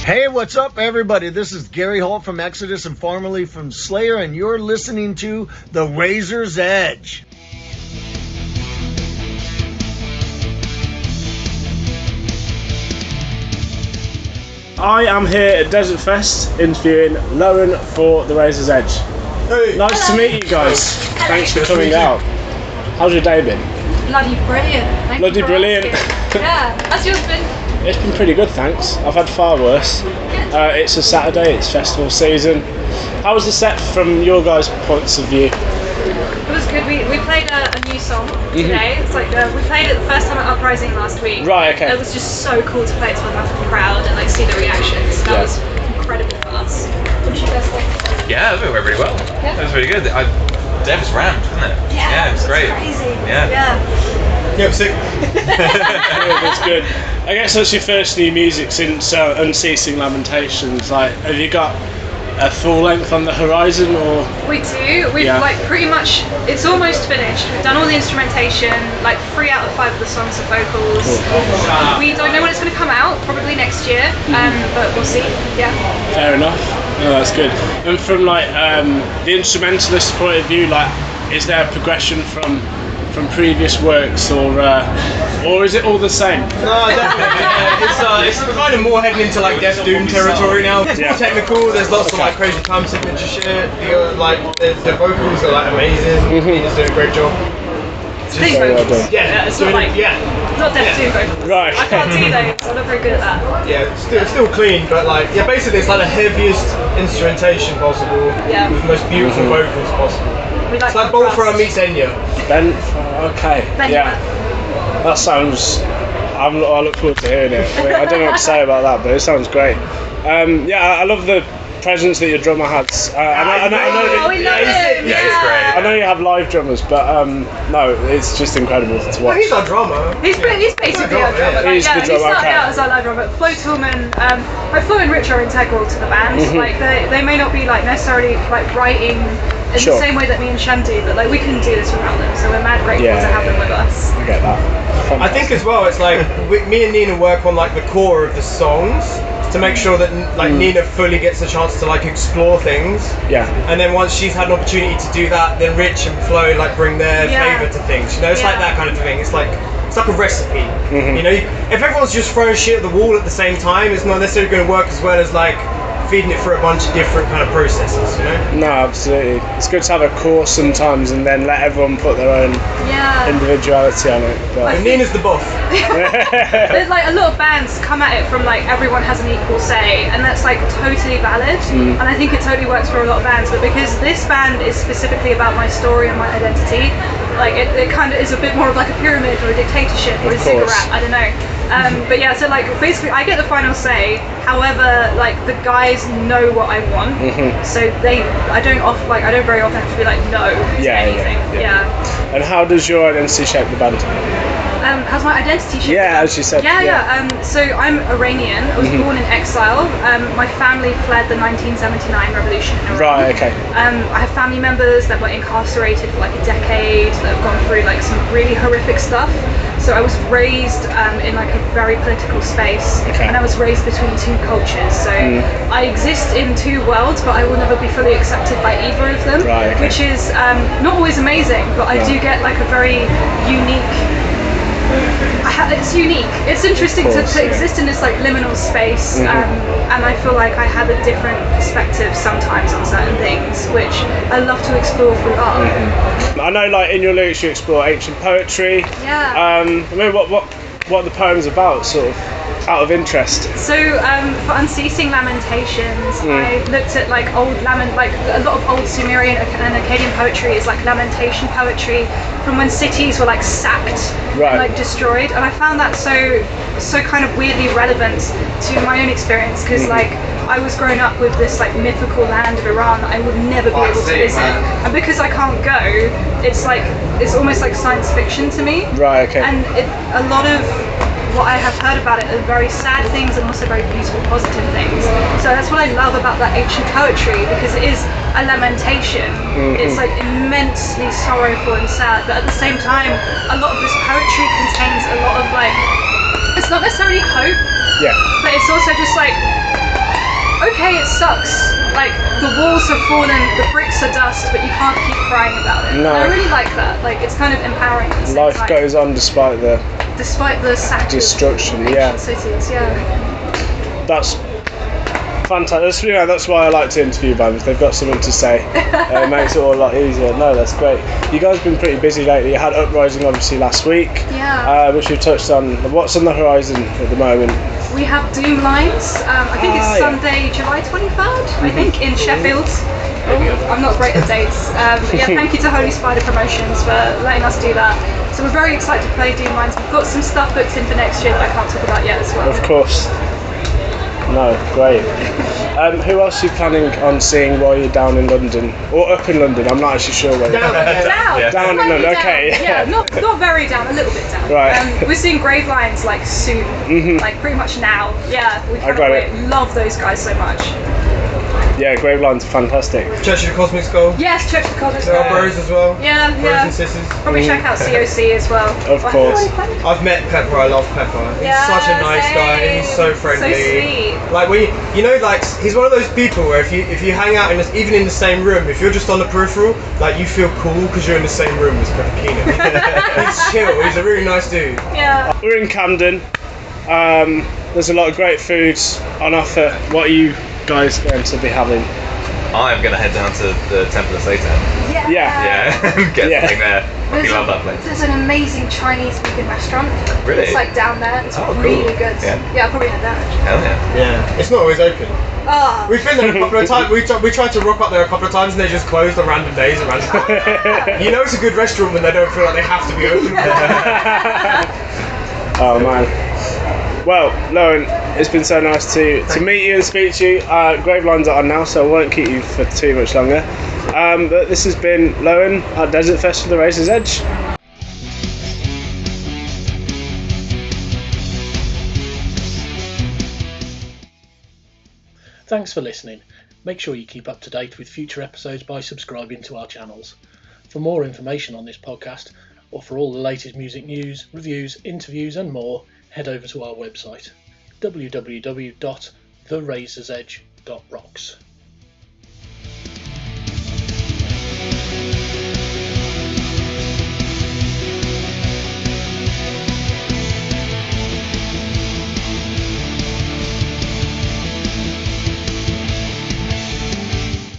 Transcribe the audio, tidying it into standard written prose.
Hey, what's up, everybody? This is Gary Holt from Exodus and formerly from Slayer, and you're listening to The Razor's Edge. I am here at Desertfest interviewing Lowen for The Razor's Edge. Hey. Nice to meet you guys. Hello. Thanks for coming out. How's your day been? Bloody brilliant. Thank Bloody you for brilliant. asking. Yeah, how's yours been? It's been pretty good, thanks. I've had far worse. It's a Saturday, it's festival season. How was the set from your guys' points of view? It was good. We played a new song today. It's like we played it the first time at Uprising last week. Right, okay. It was just so cool to play it to a massive crowd and like see the reactions. That was incredible for us. What did you guys think? Yeah, it went really well. Yeah. That was really good. Dev was rammed, wasn't it? Yeah, it was great. Crazy. Yeah. Yep, sick. That's good. I guess that's your first new music since Unceasing Lamentations. Like, have you got a full length on the horizon, or? We do. We've like pretty much. It's almost finished. We've done all the instrumentation. Like 3 out of 5 of the songs are vocals. Cool. We don't know when it's going to come out. Probably next year. But we'll see. Yeah. Fair enough. No, that's good. And from like the instrumentalist point of view, like, is there a progression from previous works, or is it all the same? No, definitely. It's kind of more heading into like Death Doom territory now. It's more technical. There's lots of like crazy time signature shit. The vocals are like amazing. He's doing a great job. Clean vocals. Yeah, it's not like not Death Doom vocals. Right. I can't do those. I'm not very good at that. Yeah, it's still clean, but like basically it's like the heaviest instrumentation possible. Yeah. With the most beautiful vocals possible. We like It's like Bolt Thrower meets Enya. Ben, okay. Ben, Yeah. That sounds. I look forward to hearing it. I don't know what to say about that, but it sounds great. I love the presence that your drummer has. I know we love him. Yeah, he's great. I know you have live drummers, but no, it's just incredible to Oh, watch. he's our drummer. He's basically our drummer. He's the He drummer, started okay. out as our live drummer. Flo Tillman, Flo and Rich are integral to the band. Like they may not be like necessarily like writing in the same way that me and Shan do, but like we couldn't do this without them. So we're mad grateful to have them with us. I get that. I think as well, it's like me and Nina work on like the core of the songs to make sure that like Nina fully gets a chance to like explore things. Yeah. And then once she's had an opportunity to do that, then Rich and Flo like bring their flavour to things. You know, it's like that kind of thing. It's like a recipe. You know, if everyone's just throwing shit at the wall at the same time, it's not necessarily going to work as well as like feeding it through a bunch of different kind of processes, you know? No, absolutely. It's good to have a course sometimes and then let everyone put their own individuality on it. But And Nina's the buff. There's like a lot of bands come at it from like everyone has an equal say, and that's like totally valid. And I think it totally works for a lot of bands. But because this band is specifically about my story and my identity, like it kind of is a bit more of like a pyramid or a dictatorship or a ziggurat. I don't know. But yeah, so like basically I get the final say. However, like the guys know what I want, so I don't very often have to be like no to anything. Yeah. And how does your identity shape the band? How's my identity shaped? Yeah, as you said. So I'm Iranian. I was born in exile. My family fled the 1979 revolution in Iran. Right, okay. I have family members that were incarcerated for like a decade, that have gone through like some really horrific stuff. So I was raised in like a very political space, and I was raised between 2 cultures. So I exist in 2 worlds, but I will never be fully accepted by either of them, which is not always amazing. But I do get like a very unique. It's unique. It's interesting to exist in this like liminal space, and I feel like I have a different perspective sometimes on certain things, which I love to explore through art. I know, like in your lyrics, you explore ancient poetry. Yeah. I mean, what are the poems about, sort of, out of interest? So for Unceasing Lamentations, I looked at like like a lot of old Sumerian and Akkadian poetry is like lamentation poetry from when cities were like sacked and like destroyed, and I found that so kind of weirdly relevant to my own experience, because like I was growing up with this like mythical land of Iran that I would never be able to visit, and because I can't go, it's almost like science fiction to me. Right, okay. And a lot of what I have heard about it are very sad things and also very beautiful, positive things. So that's what I love about that ancient poetry, because it is a lamentation. It's like immensely sorrowful and sad, but at the same time, a lot of this poetry contains a lot of like, it's not necessarily hope, but it's also just like okay, it sucks. Like, the walls have fallen, the bricks are dust, but you can't keep crying about it. No. And I really like that. Like, it's kind of empowering at the same Life time. goes on despite the sack destruction. of Yeah, ancient cities, yeah. that's fantastic. That's why I like to interview bands. They've got something to say. It makes it all a lot easier. No, that's great. You guys have been pretty busy lately. You had Uprising obviously last week, which we touched on. What's on the horizon at the moment? We have Doom Lines. I think it's Sunday, July 23rd. I think in Sheffield. I'm not great at dates. But yeah, thank you to Holy Spider Promotions for letting us do that. So we're very excited to play Doom Lines. We've got some stuff booked in for next year that I can't talk about yet as well. Of course. No, great. Who else are you planning on seeing while you're down in London? Or up in London? I'm not actually sure where. Down Down in London, down. okay. Yeah, not very down, a little bit down. Right. We're seeing Grave Lines like soon, like pretty much now. Yeah, we can't wait. Love those guys so much. Yeah, Graveline's fantastic. Church of the Cosmic Skull. Yes, Church of the Cosmic There Skull. are bros as well. Yeah, Bros and sisters. Probably check out COC as well. Of course. I've met Pepper. I love Pepper. He's such a nice guy, and he's so friendly. So sweet. Like like he's one of those people where if you hang out even in the same room, if you're just on the peripheral, like you feel cool because you're in the same room as Pepper Keenan. He's chill. He's a really nice dude. Yeah. We're in Camden. There's a lot of great foods on offer. What are you guys going to be having? I'm going to head down to the Temple of Satan. Yeah. Get something there. I love that place. There's an amazing Chinese vegan restaurant. Really? It's like down there. It's cool. really good. Yeah. I'll probably head there. Hell yeah. Yeah. It's not always open. Ah. We've been there a couple of times. We tried to rock up there a couple of times and they just closed on random days and random times. You know it's a good restaurant when they don't feel like they have to be open. Oh man. Well, Lowen, it's been so nice to meet you and speak to you. Graveline's are on now, so I won't keep you for too much longer. But this has been Lowen at Desertfest for the Razor's Edge. Thanks for listening. Make sure you keep up to date with future episodes by subscribing to our channels. For more information on this podcast, or for all the latest music news, reviews, interviews and more, head over to our website www.therazorsedge.rocks.